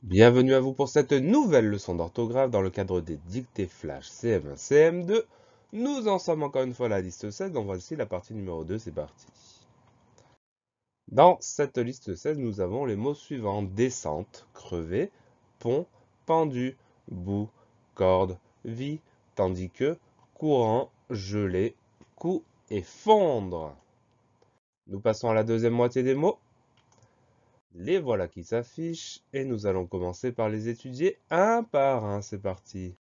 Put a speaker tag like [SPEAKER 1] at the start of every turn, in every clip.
[SPEAKER 1] Bienvenue à vous pour cette nouvelle leçon d'orthographe dans le cadre des dictées flash CM1, CM2. Nous en sommes encore une fois à la liste 16, donc voici la partie numéro 2, c'est parti. Dans cette liste 16, nous avons les mots suivants: descente, crever, pont, pendu, bout, corde, vie, tandis que, courant, gelé, coup et fondre. Nous passons à la deuxième moitié des mots. Les voilà qui s'affichent et nous allons commencer par les étudier un par un. C'est parti.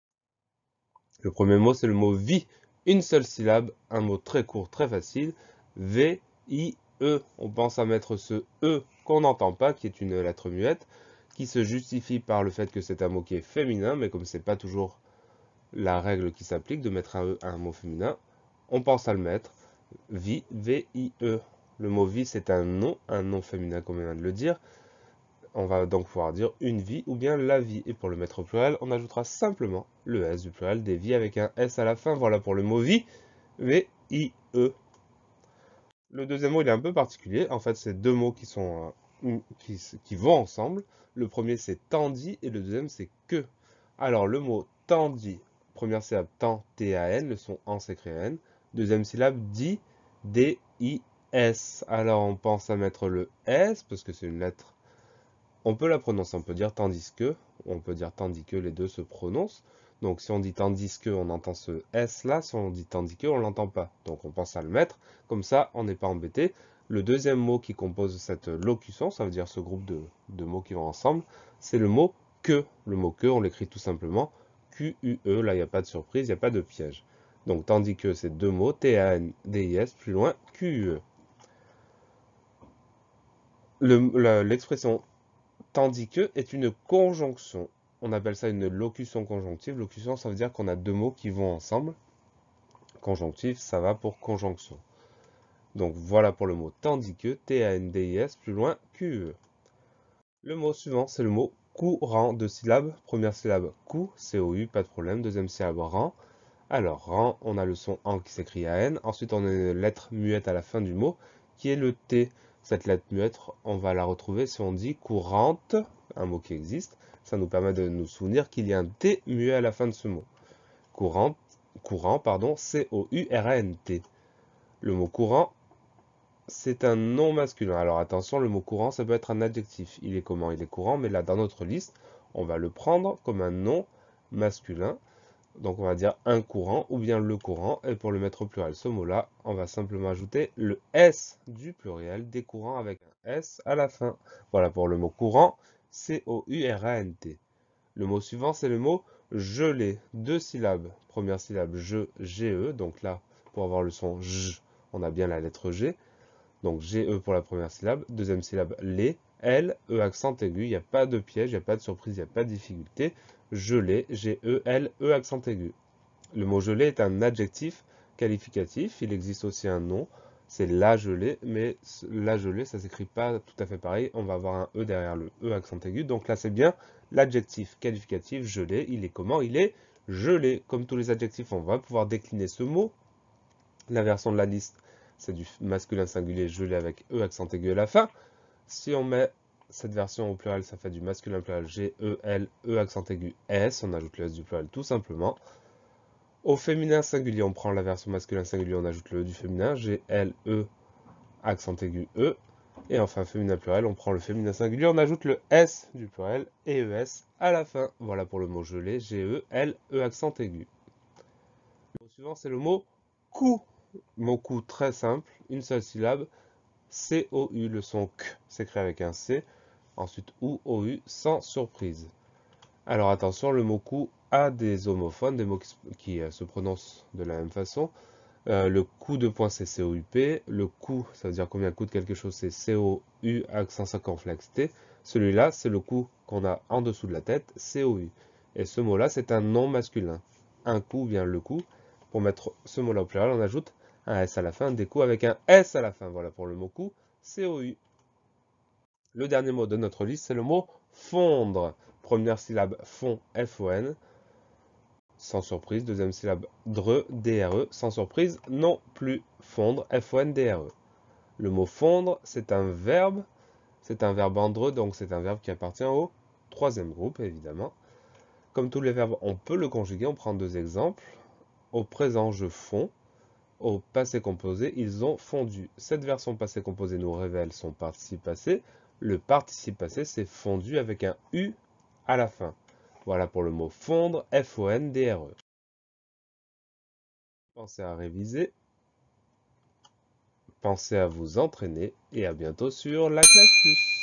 [SPEAKER 1] Le premier mot, c'est le mot vie. Une seule syllabe, un mot très court, très facile. V-I-E. On pense à mettre ce E qu'on n'entend pas, qui est une lettre muette, qui se justifie par le fait que c'est un mot qui est féminin, mais comme c'est pas toujours la règle qui s'applique de mettre un E à un mot féminin, on pense à le mettre. Vie, V-I-E. Le mot vie, c'est un nom féminin, comme on vient de le dire. On va donc pouvoir dire une vie ou bien la vie. Et pour le mettre au pluriel, on ajoutera simplement le S du pluriel des vies avec un S à la fin. Voilà pour le mot vie, V-I-E. Le deuxième mot, il est un peu particulier. En fait, c'est deux mots qui vont ensemble. Le premier, c'est tandis et le deuxième, c'est que. Alors, le mot tandis, première syllabe tant, T-A-N, le son en s'écrit N. Deuxième syllabe, dit, D-I-S. Alors, on pense à mettre le S parce que c'est une lettre. On peut la prononcer, on peut dire tandis que, on peut dire tandis que, les deux se prononcent. Donc si on dit tandis que, on entend ce S là, si on dit tandis que, on l'entend pas. Donc on pense à le mettre, comme ça on n'est pas embêté. Le deuxième mot qui compose cette locution, ça veut dire ce groupe de mots qui vont ensemble, c'est le mot que. Le mot que, on l'écrit tout simplement Q-U-E, là il n'y a pas de surprise, il n'y a pas de piège. Donc tandis que c'est deux mots, T-A-N-D-I-S, plus loin, Q-U-E. L'expression tandis que est une conjonction. On appelle ça une locution conjonctive. Locution, ça veut dire qu'on a deux mots qui vont ensemble. Conjonctif, ça va pour conjonction. Donc voilà pour le mot tandis que, T-A-N-D-I-S, plus loin, Q-E. Le mot suivant, c'est le mot courant, de syllabes. Première syllabe, cou, C-O-U, pas de problème. Deuxième syllabe, rang. Alors, rang, on a le son en qui s'écrit A-N. Ensuite, on a une lettre muette à la fin du mot, qui est le T. Cette lettre muette, on va la retrouver si on dit courante, un mot qui existe. Ça nous permet de nous souvenir qu'il y a un T muet à la fin de ce mot. Courant, pardon, C-O-U-R-A-N-T. Le mot courant, c'est un nom masculin. Alors attention, le mot courant, ça peut être un adjectif. Il est comment? Il est courant, mais là, dans notre liste, on va le prendre comme un nom masculin. Donc on va dire un courant ou bien le courant. Et pour le mettre au pluriel, ce mot-là, on va simplement ajouter le S du pluriel des courants avec un S à la fin. Voilà pour le mot courant, C-O-U-R-A-N-T. Le mot suivant, c'est le mot gelé. Deux syllabes. Première syllabe, je, G-E. Donc là, pour avoir le son J, on a bien la lettre G. Donc G-E pour la première syllabe. Deuxième syllabe, les, L, E accent aigu. Il n'y a pas de piège, il n'y a pas de surprise, il n'y a pas de difficulté. Gelé, G-E-L, E accent aigu. Le mot gelé est un adjectif qualificatif. Il existe aussi un nom, c'est la gelée, mais la gelée, ça s'écrit pas tout à fait pareil. On va avoir un E derrière le E accent aigu. Donc là, c'est bien l'adjectif qualificatif gelé. Il est comment? Il est gelé. Comme tous les adjectifs, on va pouvoir décliner ce mot. La version de la liste, c'est du masculin singulier gelé avec E accent aigu à la fin. Si on met cette version au pluriel, ça fait du masculin pluriel G-E-L, E accent aigu S. On ajoute le S du pluriel tout simplement. Au féminin singulier, on prend la version masculin singulier, on ajoute le E du féminin, G, L, E, accent aigu, E. Et enfin, féminin pluriel, on prend le féminin singulier, on ajoute le S du pluriel et ES à la fin. Voilà pour le mot gelé, G, E, L, E, accent aigu. Le mot suivant, c'est le mot cou. Mot cou très simple, une seule syllabe, C-O-U, le son K s'écrit avec un C. Ensuite, OU, O-U, sans surprise. Alors attention, le mot coup a des homophones, des mots qui se prononcent de la même façon. Le coup de point, c'est C-O-U-P. Le coup, ça veut dire combien coûte quelque chose, c'est C-O-U, accent circonflexe T. Celui-là, c'est le coup qu'on a en dessous de la tête, C-O-U. Et ce mot-là, c'est un nom masculin. Un coup, bien le coup. Pour mettre ce mot-là au pluriel, on ajoute un S à la fin, des coups avec un S à la fin. Voilà pour le mot coup, C-O-U. Le dernier mot de notre liste, c'est le mot fondre. Première syllabe, fond, F-O-N, sans surprise. Deuxième syllabe, dre, D-R-E, sans surprise non plus. Fondre, F-O-N-D-R-E. Le mot fondre, c'est un verbe en dreux, donc c'est un verbe qui appartient au troisième groupe, évidemment. Comme tous les verbes, on peut le conjuguer. On prend deux exemples. Au présent, je fonds. Au passé composé, ils ont fondu. Cette version passé composé nous révèle son participe passé. Le participe passé, c'est fondu avec un U à la fin. Voilà pour le mot fondre, F-O-N-D-R-E. Pensez à réviser, pensez à vous entraîner et à bientôt sur la classe plus.